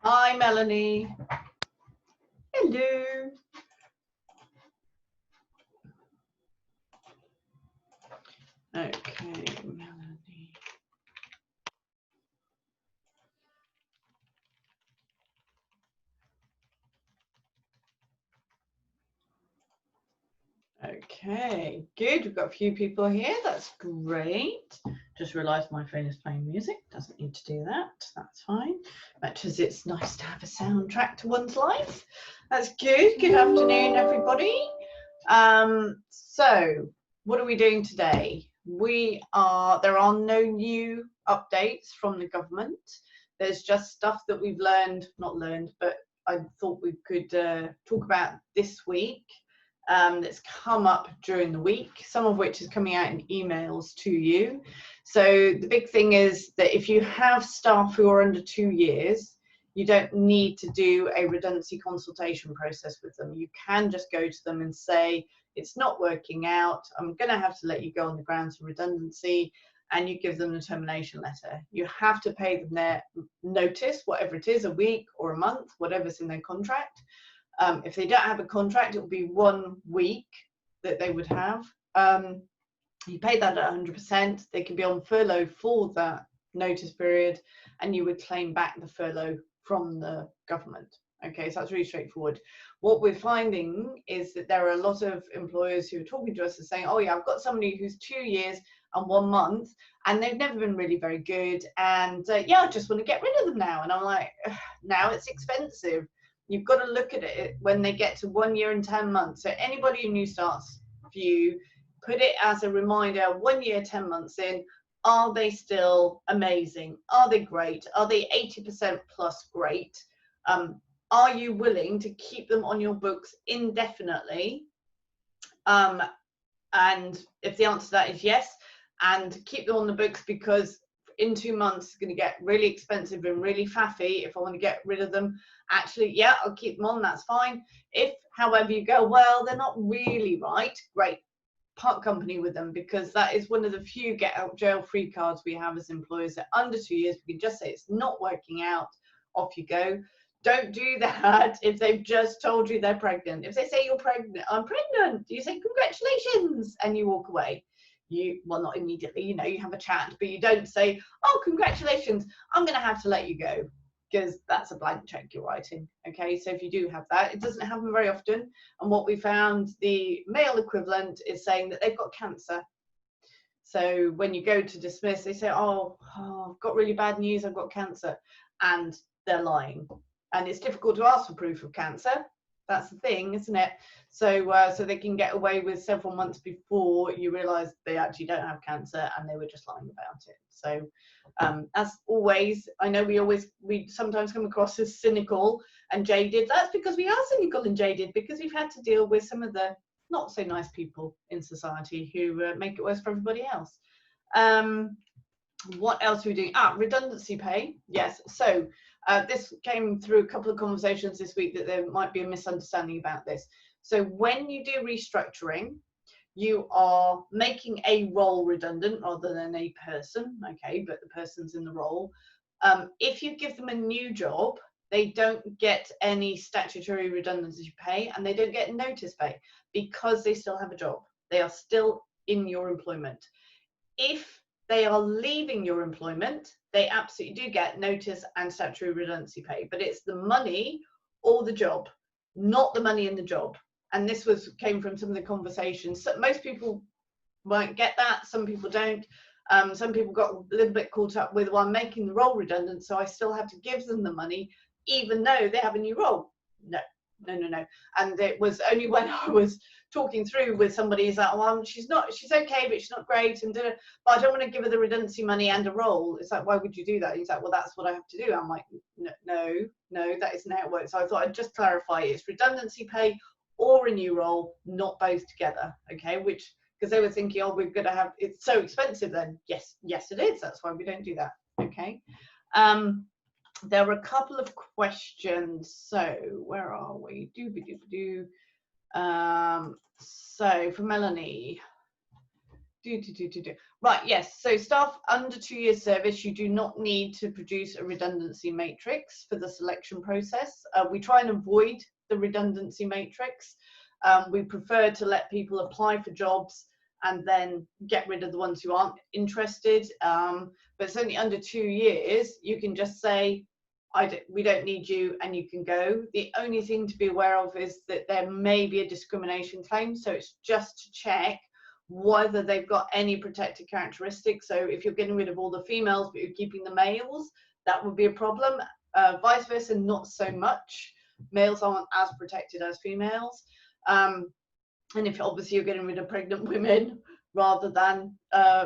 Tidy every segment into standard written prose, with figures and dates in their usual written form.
Hi, Melanie. Hello. Okay, Melanie. Okay, good. We've got a few people here. That's great. Just realised my phone is playing music. Doesn't need to do that. That's fine. Much as it's nice to have a soundtrack to one's life. That's good. Good afternoon, everybody. So what are we doing today? There are no new updates from the government. There's just stuff that we've not learned, but I thought we could talk about this week. That's come up during the week, some of which is coming out in emails to you. So the big thing is that if you have staff who are under 2 years, you don't need to do a redundancy consultation process with them. You can just go to them and say, it's not working out, I'm going to have to let you go on the grounds of redundancy, and you give them the termination letter. You have to pay them their notice, whatever it is, a week or a month, whatever's in their contract. If they don't have a contract, it will be 1 week that they would have. You pay that at 100%. They can be on furlough for that notice period, and you would claim back the furlough from the government. Okay, so that's really straightforward. What we're finding is that there are a lot of employers who are talking to us and saying, oh yeah, I've got somebody who's 2 years and 1 month, and they've never been really very good, and yeah, I just want to get rid of them now. And I'm like, now it's expensive. You've got to look at it when they get to 1 year and 10 months. So anybody who new starts for you, put it as a reminder, 1 year, 10 months in, are they still amazing? Are they great? Are they 80% plus great? Are you willing to keep them on your books indefinitely? And if the answer to that is yes, and keep them on the books, because in 2 months it's going to get really expensive and really faffy if I want to get rid of them. Actually, yeah, I'll keep them on, that's fine. If, however, you go, well, they're not really right, great, part company with them, because that is one of the few get out jail free cards we have as employers. That under 2 years, we can just say it's not working out, off you go. Don't do that if they've just told you they're pregnant. If they say you're pregnant, I'm pregnant, you say congratulations and you walk away. Well, not immediately, you have a chat, but you don't say, oh, congratulations, I'm going to have to let you go, because that's a blank check you're writing. Okay, so if you do have that, it doesn't happen very often. And what we found, the male equivalent is saying that they've got cancer. So when you go to dismiss, they say, oh, I've got really bad news, I've got cancer, and they're lying. And it's difficult to ask for proof of cancer. That's the thing, isn't it? So they can get away with several months before you realise they actually don't have cancer and they were just lying about it. So as always, I know we sometimes come across as cynical and jaded. That's because we are cynical and jaded, because we've had to deal with some of the not so nice people in society who make it worse for everybody else. What else are we doing? Redundancy pay. Yes. So this came through a couple of conversations this week that there might be a misunderstanding about this. So when you do restructuring, you are making a role redundant rather than a person. Okay, but the person's in the role. If you give them a new job, they don't get any statutory redundancy pay, and they don't get notice pay, because they still have a job. They are still in your employment. If they are leaving your employment, they absolutely do get notice and statutory redundancy pay, but it's the money or the job, not the money in the job. And this came from some of the conversations. So most people won't get that, some people don't. Some people got a little bit caught up with, well, I'm making the role redundant, so I still have to give them the money, even though they have a new role. No. And it was only when I was talking through with somebody, he's like, well, she's okay, but she's not great, but I don't want to give her the redundancy money and a role. It's like, why would you do that? He's like, well, that's what I have to do. I'm like, no, that isn't how it works. So I thought I'd just clarify, it's redundancy pay or a new role, not both together. Okay, because they were thinking, oh, we're going to have, it's so expensive then. Yes, it is. That's why we don't do that. Okay. There were a couple of questions. So where are we? So for Melanie, Right, yes. So staff under 2 years service, you do not need to produce a redundancy matrix for the selection process. We try and avoid the redundancy matrix. We prefer to let people apply for jobs and then get rid of the ones who aren't interested. But certainly under 2 years, you can just say, we don't need you, and you can go. The only thing to be aware of is that there may be a discrimination claim. So it's just to check whether they've got any protected characteristics. So if you're getting rid of all the females but you're keeping the males, that would be a problem. Vice versa, not so much. Males aren't as protected as females. And if obviously you're getting rid of pregnant women rather than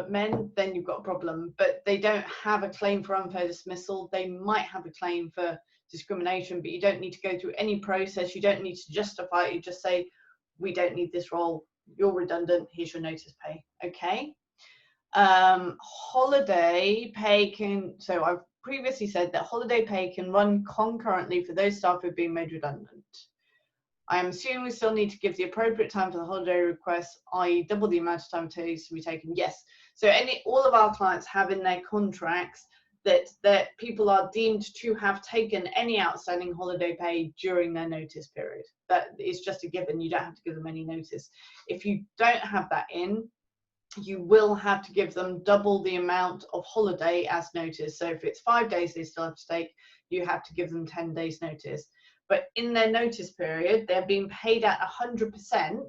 men, then you've got a problem. But they don't have a claim for unfair dismissal. They might have a claim for discrimination, but you don't need to go through any process. You don't need to justify it. You just say, we don't need this role. You're redundant. Here's your notice pay. Okay. Holiday pay can, so I've previously said that holiday pay can run concurrently for those staff who've been made redundant. I am assuming we still need to give the appropriate time for the holiday request, i.e. double the amount of time it takes to be taken. Yes. So all of our clients have in their contracts that people are deemed to have taken any outstanding holiday pay during their notice period. That is just a given. You don't have to give them any notice. If you don't have that in, you will have to give them double the amount of holiday as notice. So if it's 5 days they still have to take, you have to give them 10 days notice. But in their notice period, they're being paid at 100%.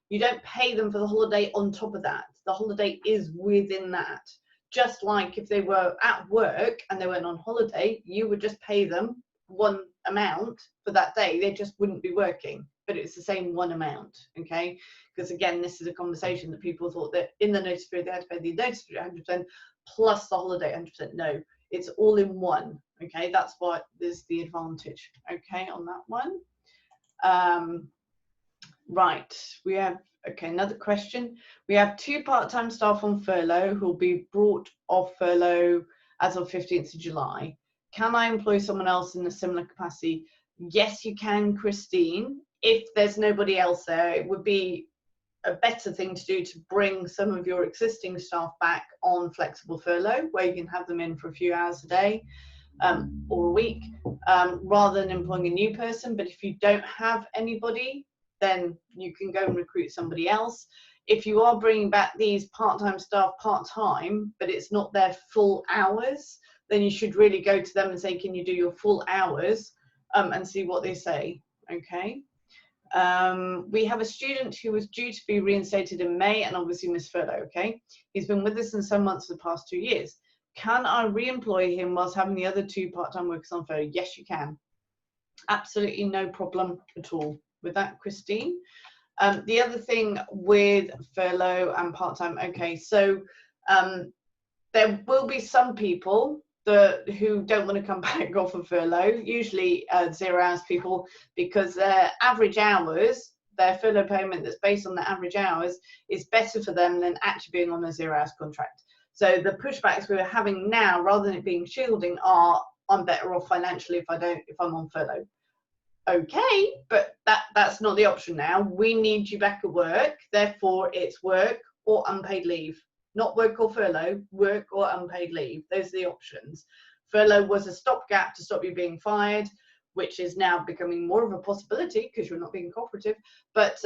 You don't pay them for the holiday on top of that. The holiday is within that. Just like if they were at work and they went on holiday, you would just pay them one amount for that day. They just wouldn't be working, but it's the same one amount, okay? Because again, this is a conversation that people thought that in the notice period, they had to pay the notice period 100% plus the holiday 100%. No, it's all in one, okay? That's what is the advantage, okay, on that one. Right, we have, okay, another question. We have 2 part-time staff on furlough who will be brought off furlough as of 15th of July. Can I employ someone else in a similar capacity? Yes, you can, Christine. If there's nobody else there, it would be a better thing to do to bring some of your existing staff back on flexible furlough, where you can have them in for a few hours a day or a week, rather than employing a new person. But if you don't have anybody, then you can go and recruit somebody else. If you are bringing back these part-time staff part-time, but it's not their full hours, then you should really go to them and say, can you do your full hours, and see what they say, okay? We have a student who was due to be reinstated in May and obviously missed furlough, okay? He's been with us in some months for the past 2 years. Can I re-employ him whilst having the other 2 part-time workers on furlough? Yes, you can. Absolutely no problem at all with that, Christine. The other thing with furlough and part-time, okay, so there will be some people who don't want to come back off of furlough, usually 0 hours people, because their average hours, their furlough payment that's based on the average hours is better for them than actually being on a 0 hours contract. So the pushbacks we're having now, rather than it being shielding, are I'm better off financially if I'm on furlough. Okay, but that's not the option now. We need you back at work, therefore it's work or unpaid leave. Not work or furlough, work or unpaid leave. Those are the options. Furlough was a stopgap to stop you being fired, which is now becoming more of a possibility because you're not being cooperative, but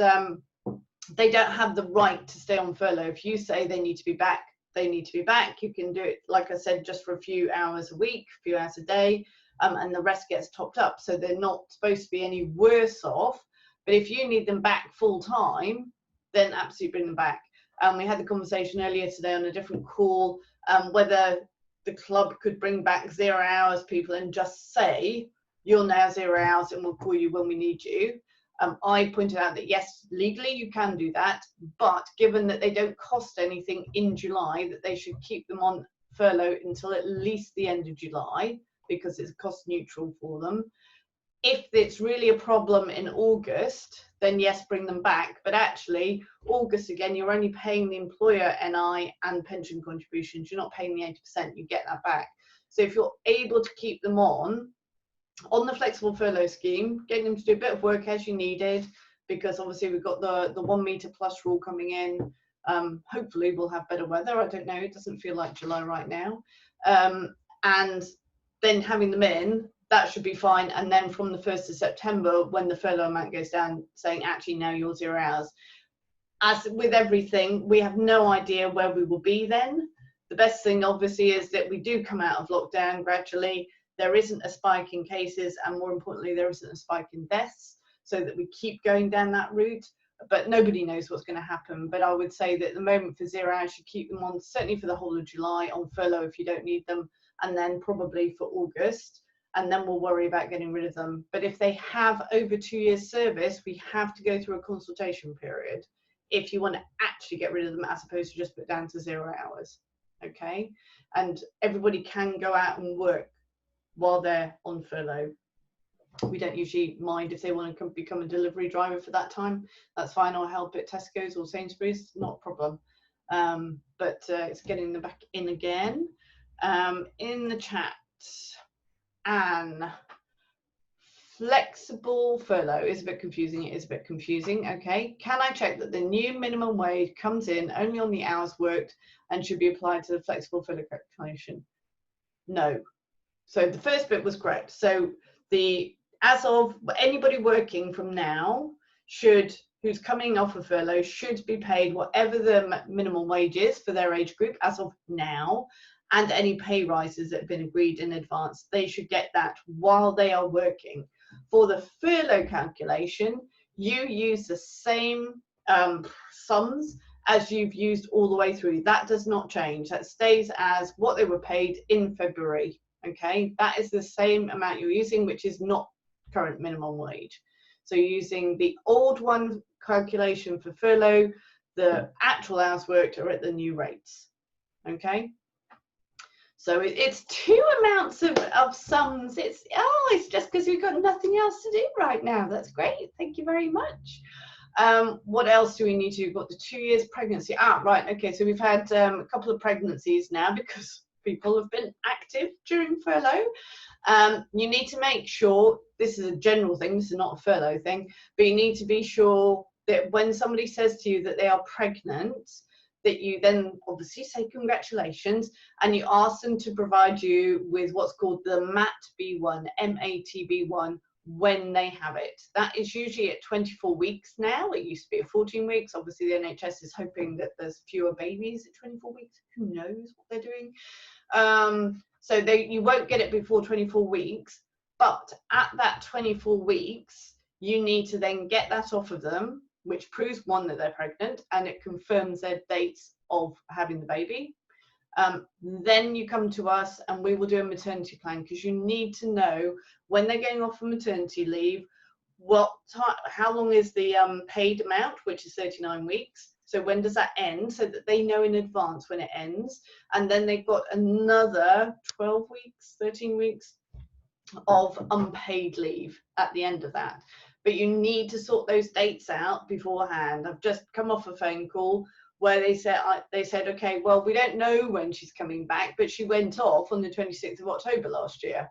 they don't have the right to stay on furlough. If you say they need to be back, they need to be back. You can do it, like I said, just for a few hours a week, a few hours a day, and the rest gets topped up. So they're not supposed to be any worse off. But if you need them back full time, then absolutely bring them back. We had the conversation earlier today on a different call, whether the club could bring back 0 hours people and just say, you're now 0 hours and we'll call you when we need you. I pointed out that yes, legally you can do that, but given that they don't cost anything in July, that they should keep them on furlough until at least the end of July, because it's cost neutral for them. If it's really a problem in August, then yes, bring them back. But actually, August, again, you're only paying the employer NI and pension contributions. You're not paying the 80%, you get that back. So if you're able to keep them on the flexible furlough scheme, getting them to do a bit of work as you needed, because obviously we've got the 1 metre plus rule coming in. Hopefully we'll have better weather. I don't know, it doesn't feel like July right now. And then having them in, that should be fine. And then from the 1st of September, when the furlough amount goes down, saying actually now you're 0 hours. As with everything, we have no idea where we will be then. The best thing obviously is that we do come out of lockdown gradually. There isn't a spike in cases, and more importantly, there isn't a spike in deaths, so that we keep going down that route. But nobody knows what's going to happen. But I would say that at the moment for 0 hours, you keep them on, certainly for the whole of July, on furlough if you don't need them, and then probably for August, and then we'll worry about getting rid of them. But if they have over 2 years service, we have to go through a consultation period if you want to actually get rid of them, as opposed to just put down to 0 hours. Okay, and everybody can go out and work while they're on furlough. We don't usually mind if they want to become a delivery driver for that time. That's fine, or help at Tesco's or Sainsbury's, not a problem. But it's getting them back in again. In the chat, Anne, flexible furlough is a bit confusing. It is a bit confusing. Okay, can I check that the new minimum wage comes in only on the hours worked and should be applied to the flexible furlough calculation? No. So the first bit was correct. So as of anybody working from now who's coming off of furlough should be paid whatever the minimum wage is for their age group as of now, and any pay rises that have been agreed in advance, they should get that while they are working. For the furlough calculation, you use the same sums as you've used all the way through. That does not change. That stays as what they were paid in February. Okay, that is the same amount you're using, which is not current minimum wage. So you're using the old one calculation for furlough. The actual hours worked are at the new rates. Okay, so it's 2 amounts of sums. It's just because we've got nothing else to do right now. That's great, thank you very much. What else do we need to do? We've got the 2 years pregnancy. Right, okay, so we've had a couple of pregnancies now because people have been active during furlough. You need to make sure, this is a general thing, this is not a furlough thing, but you need to be sure that when somebody says to you that they are pregnant, that you then obviously say congratulations, and you ask them to provide you with what's called the MATB1, MATB1, when they have it. That is usually at 24 weeks now. It used to be at 14 weeks. Obviously the NHS is hoping that there's fewer babies at 24 weeks. Who knows what they're doing? So you won't get it before 24 weeks, but at that 24 weeks, you need to then get that off of them, which proves, one, that they're pregnant, and it confirms their dates of having the baby. Then you come to us and we will do a maternity plan, because you need to know when they're going off for maternity leave, how long is the paid amount, which is 39 weeks. So when does that end, so that they know in advance when it ends. And then they've got another 12 weeks, 13 weeks of unpaid leave at the end of that. But you need to sort those dates out beforehand. I've just come off a phone call where they said, okay, well, we don't know when she's coming back, but she went off on the 26th of October last year.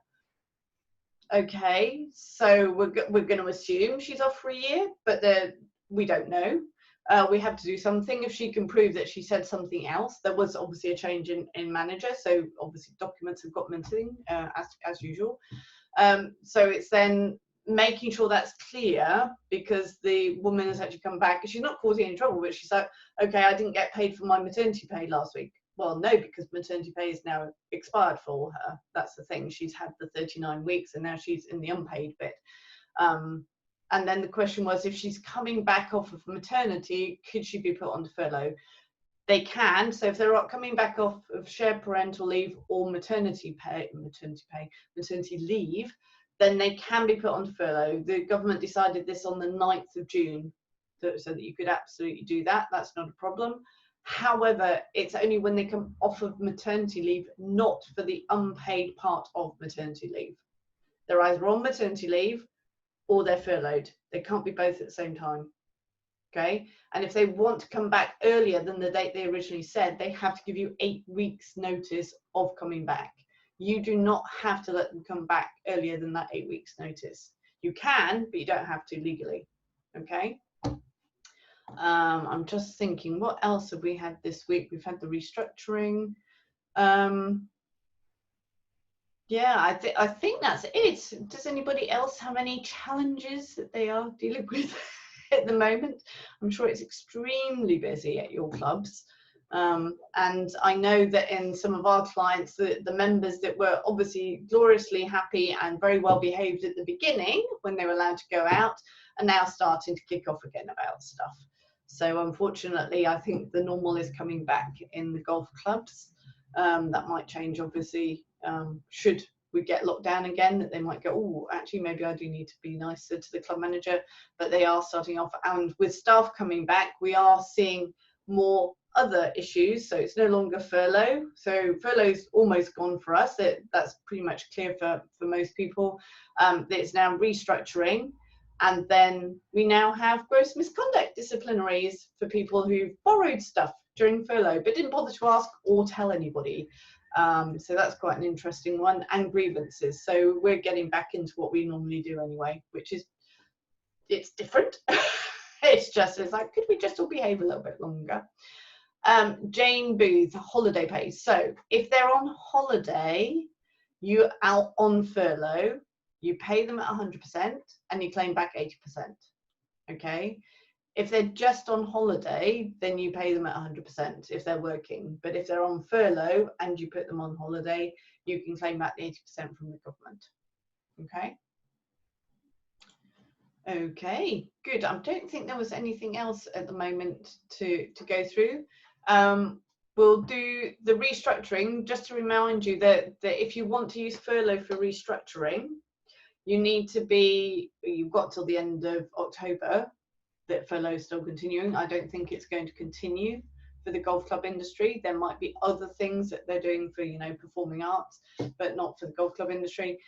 Okay, so we're going to assume she's off for a year, but we don't know. We have to do something. If she can prove that she said something else, there was obviously a change in manager, so obviously documents have got missing as usual. So it's then making sure that's clear, because the woman has actually come back and she's not causing any trouble, but she's like, okay, I didn't get paid for my maternity pay last week. Well, no, because maternity pay is now expired for her. That's the thing. She's had the 39 weeks and now she's in the unpaid bit. And then the question was, if she's coming back off of maternity, could she be put onto furlough? They can. So if they're coming back off of shared parental leave or maternity leave, then they can be put onto furlough. The government decided this on the 9th of June, so that you could absolutely do that. That's not a problem. However, it's only when they come off of maternity leave, not for the unpaid part of maternity leave. They're either on maternity leave or they're furloughed. They can't be both at the same time. Okay, and if they want to come back earlier than the date they originally said, they have to give you 8 weeks notice of coming back. You do not have to let them come back earlier than that 8 weeks notice. You can, but you don't have to legally. Okay, I'm just thinking, what else have we had this week? We've had the restructuring. Yeah, I think that's it. Does anybody else have any challenges that they are dealing with at the moment? I'm sure it's extremely busy at your clubs. And I know that in some of our clients, the members that were obviously gloriously happy and very well behaved at the beginning when they were allowed to go out are now starting to kick off again about stuff. So unfortunately, I think the normal is coming back in the golf clubs. That might change, obviously, should we get locked down again, that they might go, oh, actually, maybe I do need to be nicer to the club manager. But they are starting off, and with staff coming back, we are seeing more other issues. So it's no longer furlough. So furlough's almost gone for us. That's pretty much clear for most people. It's now restructuring. And then we now have gross misconduct disciplinaries for people who borrowed stuff during furlough but didn't bother to ask or tell anybody. So that's quite an interesting one, and grievances. So we're getting back into what we normally do anyway, which is, it's different. It's like, could we just all behave a little bit longer? Jane Booth, holiday pay. So if they're on holiday, you out on furlough, you pay them at 100% and you claim back 80%. Okay. If they're just on holiday, then you pay them at 100% if they're working. But if they're on furlough and you put them on holiday, you can claim back the 80% from the government. Okay. Okay, good. I don't think there was anything else at the moment to go through. We'll do the restructuring, just to remind you that if you want to use furlough for restructuring, you need to be, you've got till the end of October, that furlough is still continuing. I don't think it's going to continue for the golf club industry. There might be other things that they're doing for, performing arts, but not for the golf club industry.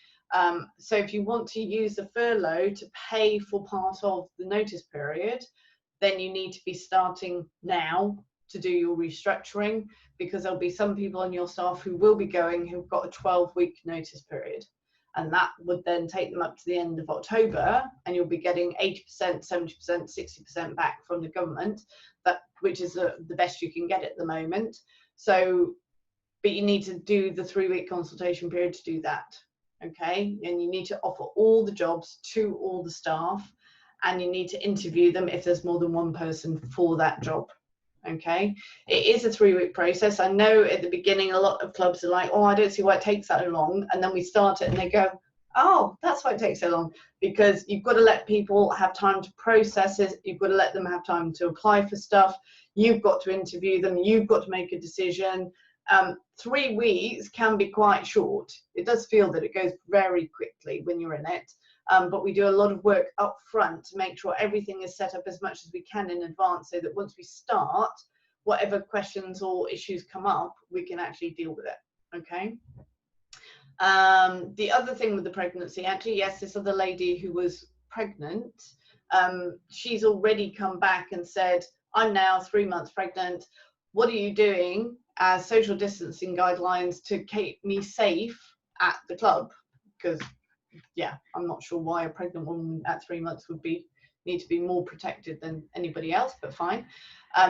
So if you want to use the furlough to pay for part of the notice period, then you need to be starting now to do your restructuring, because there'll be some people on your staff who will be going who've got a 12-week notice period. And that would then take them up to the end of October, and you'll be getting 80%, 70%, 60% back from the government, which is the best you can get at the moment. So, but you need to do the 3-week consultation period to do that. Okay, and you need to offer all the jobs to all the staff, and you need to interview them if there's more than one person for that job. Okay, it is a 3-week process. I know at the beginning a lot of clubs are like, oh, I don't see why it takes that long, and then we start it and they go, oh, that's why it takes so long, because you've got to let people have time to process it, you've got to let them have time to apply for stuff, you've got to interview them, you've got to make a decision. 3 weeks can be quite short. It does feel that it goes very quickly when you're in it, but we do a lot of work up front to make sure everything is set up as much as we can in advance, so that once we start, whatever questions or issues come up, we can actually deal with it. Okay. The other thing with the pregnancy, actually, yes, this other lady who was pregnant, she's already come back and said, I'm now 3 months pregnant. What are you doing as social distancing guidelines to keep me safe at the club? Because, yeah, I'm not sure why a pregnant woman at 3 months would need to be more protected than anybody else, but fine.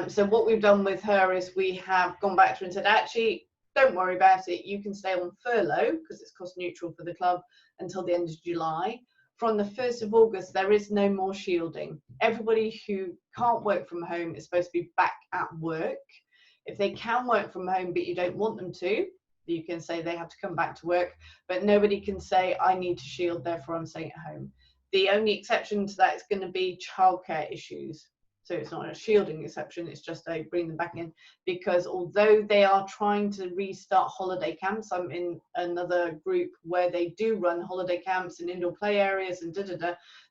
So what we've done with her is we have gone back to her and said, actually, don't worry about it. You can stay on furlough because it's cost neutral for the club until the end of July. From the 1st of August, there is no more shielding. Everybody who can't work from home is supposed to be back at work. If they can work from home, but you don't want them to, you can say they have to come back to work, but nobody can say, I need to shield, therefore I'm staying at home. The only exception to that is going to be childcare issues. So it's not a shielding exception, it's just a bring them back in, because although they are trying to restart holiday camps, I'm in another group where they do run holiday camps and indoor play areas and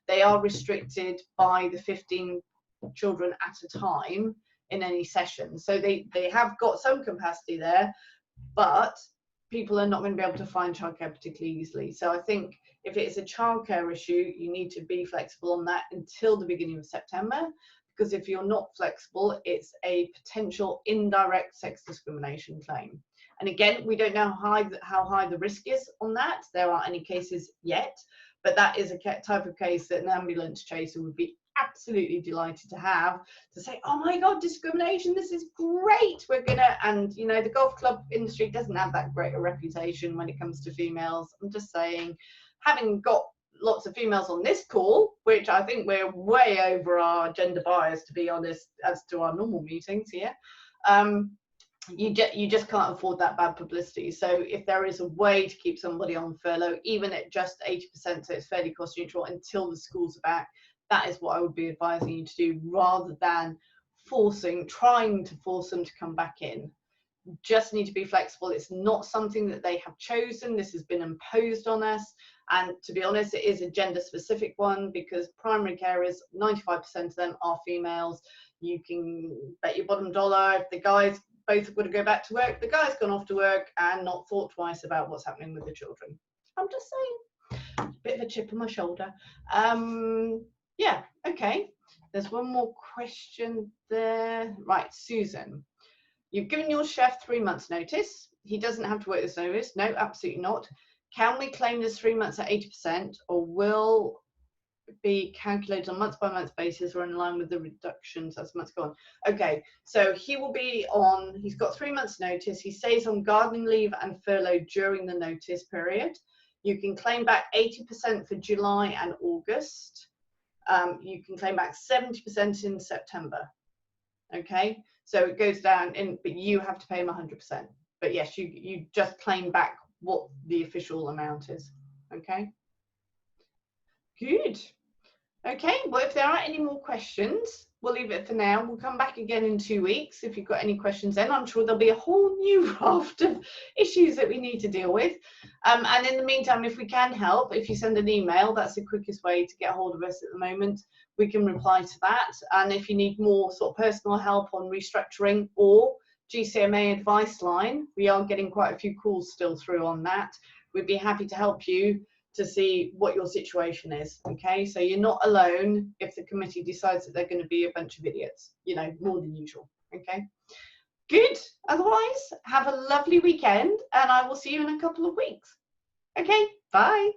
they are restricted by the 15 children at a time in any session. So they have got some capacity there, but people are not going to be able to find childcare particularly easily. So I think if it's a childcare issue, you need to be flexible on that until the beginning of September, because if you're not flexible, it's a potential indirect sex discrimination claim. And again, we don't know how high the risk is on that. There aren't any cases yet, but that is a type of case that an ambulance chaser would be absolutely delighted to have, to say, oh my God, discrimination, this is great. We're gonna, and you know, the golf club industry doesn't have that great a reputation when it comes to females. I'm just saying, having got lots of females on this call, which I think we're way over our gender bias, to be honest, as to our normal meetings here. You just can't afford that bad publicity. So if there is a way to keep somebody on furlough, even at just 80%, so it's fairly cost neutral until the schools are back, that is what I would be advising you to do, rather than trying to force them to come back in. Just need to be flexible. It's not something that they have chosen. This has been imposed on us. And to be honest, it is a gender specific one, because primary carers, 95% of them are females. You can bet your bottom dollar if the guys both have got to go back to work, the guy's gone off to work and not thought twice about what's happening with the children. I'm just saying, bit of a chip on my shoulder. Yeah, okay. There's one more question there. Right, Susan. You've given your chef 3 months notice. He doesn't have to work this notice. No, absolutely not. Can we claim this 3 months at 80%, or will be calculated on month-by-month basis or in line with the reductions as months go on? Okay, so he will be on, he's got 3 months notice. He stays on gardening leave and furlough during the notice period. You can claim back 80% for July and August. You can claim back 70% in September. Okay, so it goes down in, but you have to pay him 100%. But yes, you just claim back what the official amount is. Okay, good. Okay, well, if there aren't any more questions, we'll leave it for now. We'll come back again in 2 weeks. If you've got any questions then, I'm sure there'll be a whole new raft of issues that we need to deal with. And in the meantime, if we can help, if you send an email, that's the quickest way to get hold of us at the moment. We can reply to that. And if you need more sort of personal help on restructuring or GCMA advice line, we are getting quite a few calls still through on that. We'd be happy to help you to see what your situation is. Okay, so you're not alone if the committee decides that they're going to be a bunch of idiots, you know, more than usual. Okay, good. Otherwise, have a lovely weekend, and I will see you in a couple of weeks. Okay, bye.